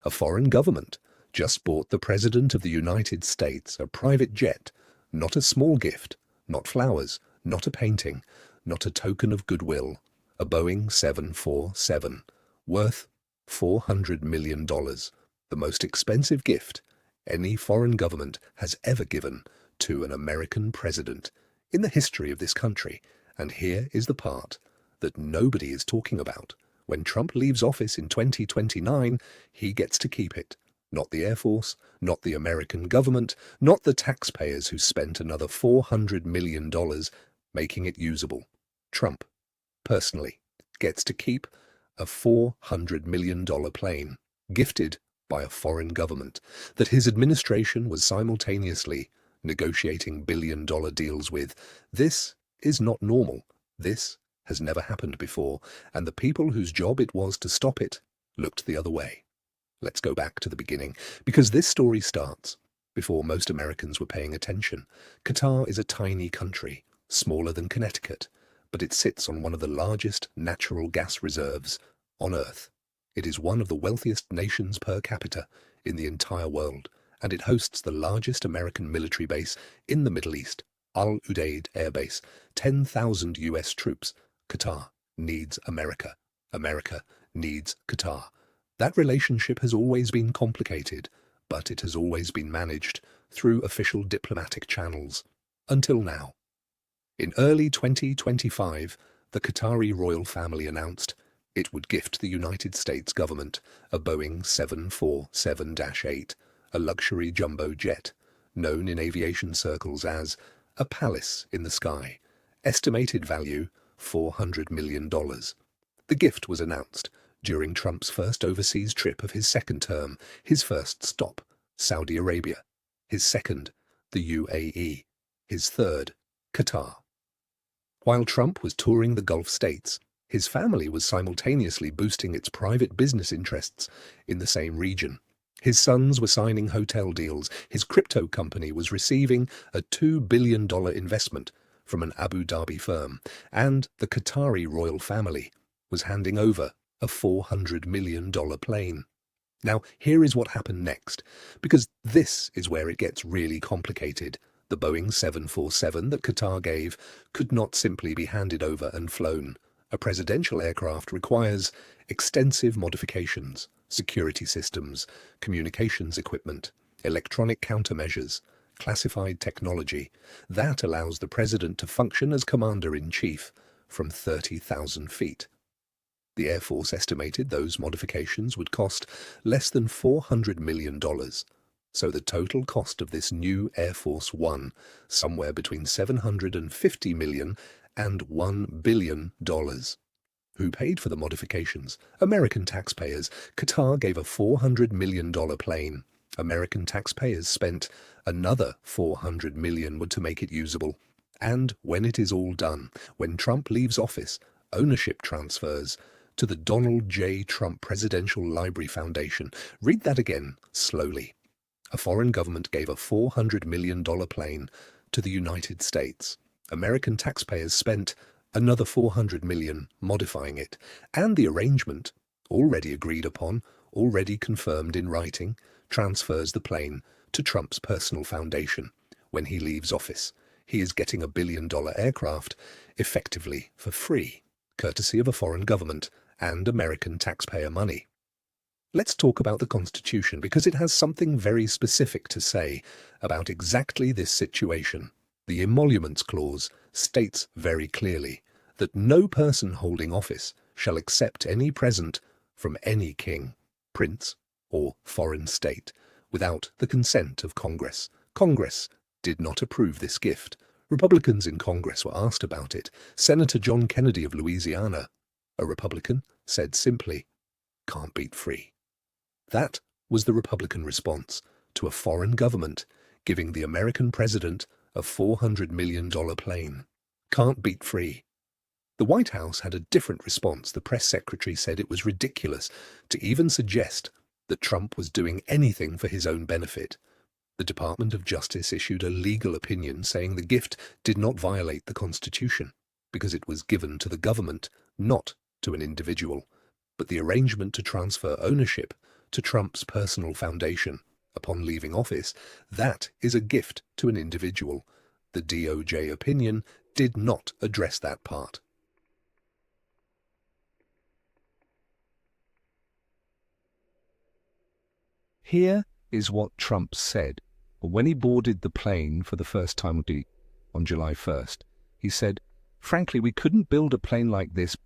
A foreign government just bought the President of the United States a private jet, not a small gift, not flowers, not a painting, not a token of goodwill, a Boeing 747, worth $400 million, the most expensive gift any foreign government has ever given to an American president in the history of this country. And here is the part that nobody is talking about. When Trump leaves office in 2029, he gets to keep it. Not the Air Force, not the American government, not the taxpayers who spent another $400 million making it usable. Trump, personally, gets to keep a $400 million plane, gifted by a foreign government, that his administration was simultaneously negotiating billion-dollar deals with. This is not normal. This has never happened before, and the people whose job it was to stop it looked the other way. Let's go back to the beginning, because this story starts before most Americans were paying attention. Qatar is a tiny country, smaller than Connecticut, but it sits on one of the largest natural gas reserves on Earth. It is one of the wealthiest nations per capita in the entire world, and it hosts the largest American military base in the Middle East, Al Udeid Air Base, 10,000 US troops. Qatar needs America. America needs Qatar. That relationship has always been complicated, but it has always been managed through official diplomatic channels, until now. In early 2025, the Qatari royal family announced it would gift the United States government a Boeing 747-8, a luxury jumbo jet, known in aviation circles as a palace in the sky, estimated value $400 million. The gift was announced during Trump's first overseas trip of his second term, his first stop, Saudi Arabia, his second, the UAE, his third, Qatar. While Trump was touring the Gulf states, his family was simultaneously boosting its private business interests in the same region. His sons were signing hotel deals, his crypto company was receiving a $2 billion investment from an Abu Dhabi firm, and the Qatari royal family was handing over a $400 million plane. Now, here is what happened next, because this is where it gets really complicated. The Boeing 747 that Qatar gave could not simply be handed over and flown. A presidential aircraft requires extensive modifications, security systems, communications equipment, electronic countermeasures, classified technology. That allows the president to function as commander-in-chief from 30,000 feet. The Air Force estimated those modifications would cost less than $400 million. So the total cost of this new Air Force One, somewhere between $750 million and $1 billion. Who paid for the modifications? American taxpayers. Qatar gave a $400 million plane. American taxpayers spent another $400 million to make it usable. And when it is all done, when Trump leaves office, ownership transfers to the Donald J. Trump Presidential Library Foundation. Read that again, slowly. A foreign government gave a $400 million plane to the United States. American taxpayers spent another $400 million modifying it, and the arrangement, already agreed upon, already confirmed in writing, transfers the plane to Trump's personal foundation. When he leaves office, he is getting a billion-dollar aircraft effectively for free, courtesy of a foreign government and American taxpayer money. Let's talk about the Constitution, because it has something very specific to say about exactly this situation. The Emoluments Clause states very clearly that no person holding office shall accept any present from any king, prince, or foreign state without the consent of Congress. Congress did not approve this gift. Republicans in Congress were asked about it. Senator John Kennedy of Louisiana, a Republican, said simply, "Can't beat free." That was the Republican response to a foreign government giving the American president a $400 million plane. Can't beat free. The White House had a different response. The press secretary said it was ridiculous to even suggest that Trump was doing anything for his own benefit. The Department of Justice issued a legal opinion saying the gift did not violate the Constitution because it was given to the government, not to an individual. But the arrangement to transfer ownership to Trump's personal foundation. Upon leaving office, that is a gift to an individual. The DOJ opinion did not address that part. Here is what Trump said when he boarded the plane for the first time on July 1st. He said, "Frankly, we couldn't build a plane like this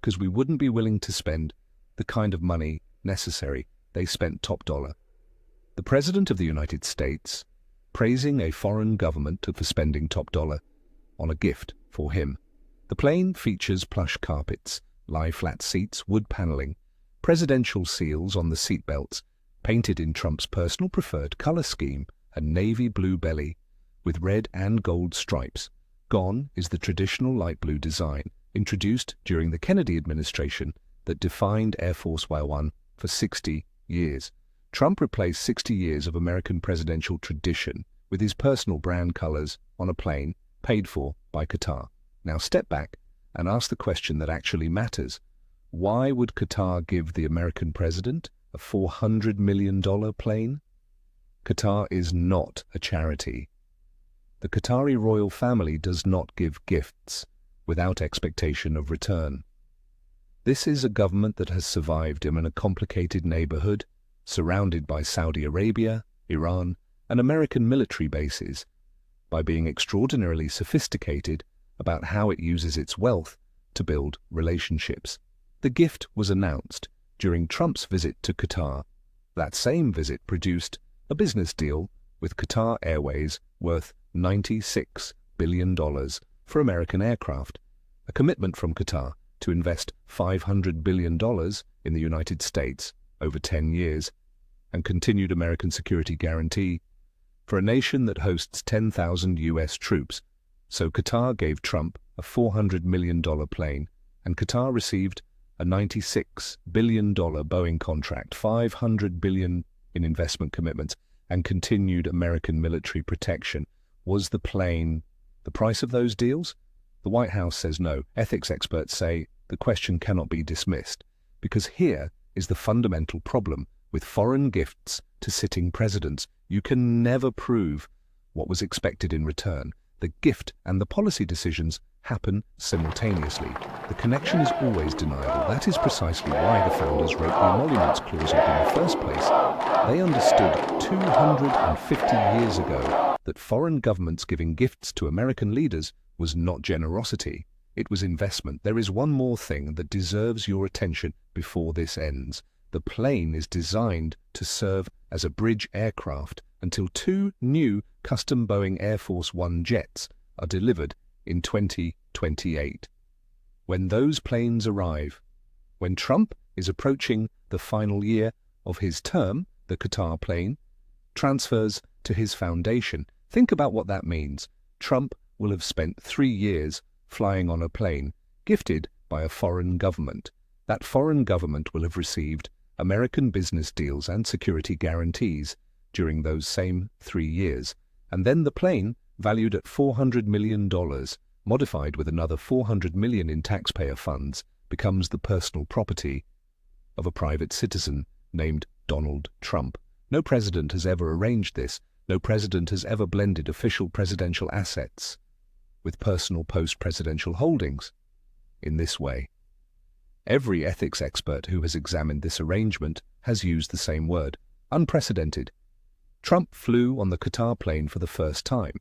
because we wouldn't be willing to spend the kind of money necessary." They spent top dollar. The President of the United States praising a foreign government for spending top dollar on a gift for him. The plane features plush carpets, lie-flat seats, wood paneling, presidential seals on the seat belts, painted in Trump's personal preferred color scheme, a navy blue belly with red and gold stripes. Gone is the traditional light blue design introduced during the Kennedy administration that defined Air Force One for 60 years. Trump replaced 60 years of American presidential tradition with his personal brand colors on a plane paid for by Qatar. Now step back and ask the question that actually matters. Why would Qatar give the American president a $400 million plane? Qatar is not a charity. The Qatari royal family does not give gifts without expectation of return. This is a government that has survived in a complicated neighborhood, surrounded by Saudi Arabia, Iran, and American military bases, by being extraordinarily sophisticated about how it uses its wealth to build relationships. The gift was announced during Trump's visit to Qatar. That same visit produced a business deal with Qatar Airways worth $96 billion for American aircraft, a commitment from Qatar to invest $500 billion in the United States over 10 years, and continued American security guarantee for a nation that hosts 10,000 U.S. troops. So Qatar gave Trump a $400 million plane, and Qatar received a $96 billion Boeing contract, $500 billion in investment commitments, and continued American military protection. Was the plane the price of those deals? The White House says no. Ethics experts say the question cannot be dismissed, because here is the fundamental problem with foreign gifts to sitting presidents. You can never prove what was expected in return. The gift and the policy decisions happen simultaneously. The connection is always deniable. That is precisely why the founders wrote the Emoluments clause in the first place. They understood 250 years ago that foreign governments giving gifts to American leaders was not generosity, it was investment. There is one more thing that deserves your attention before this ends. The plane is designed to serve as a bridge aircraft until 2 new custom Boeing Air Force One jets are delivered in 2028. When those planes arrive, when Trump is approaching the final year of his term, the Qatar plane transfers to his foundation. Think about what that means. Trump will have spent 3 years flying on a plane gifted by a foreign government. That foreign government will have received American business deals and security guarantees during those same 3 years. And then the plane, valued at $400 million, modified with another $400 million in taxpayer funds, becomes the personal property of a private citizen named Donald Trump. No president has ever arranged this. No president has ever blended official presidential assets with personal post-presidential holdings in this way. Every ethics expert who has examined this arrangement has used the same word: unprecedented. Trump flew on the Qatar plane for the first time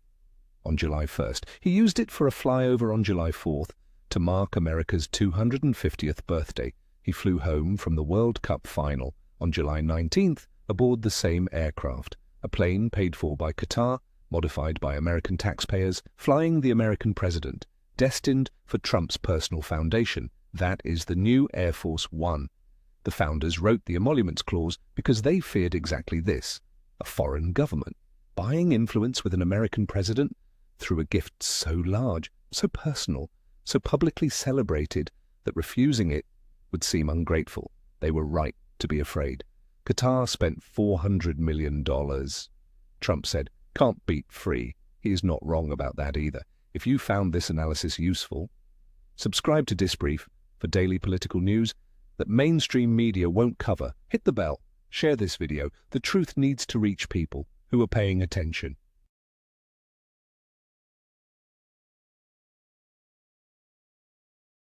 on July 1st. He used it for a flyover on July 4th to mark America's 250th birthday. He flew home from the World Cup final on July 19th aboard the same aircraft, a plane paid for by Qatar, modified by American taxpayers, flying the American president, destined for Trump's personal foundation. That is the new Air Force One. The founders wrote the Emoluments clause because they feared exactly this: a foreign government buying influence with an American president through a gift so large, so personal, so publicly celebrated that refusing it would seem ungrateful. They were right to be afraid. Qatar spent $400 million. Trump said, "Can't beat free." He is not wrong about that either. If you found this analysis useful, subscribe to Disbrief for daily political news that mainstream media won't cover. Hit the bell Share this video. The truth needs to reach people who are paying attention.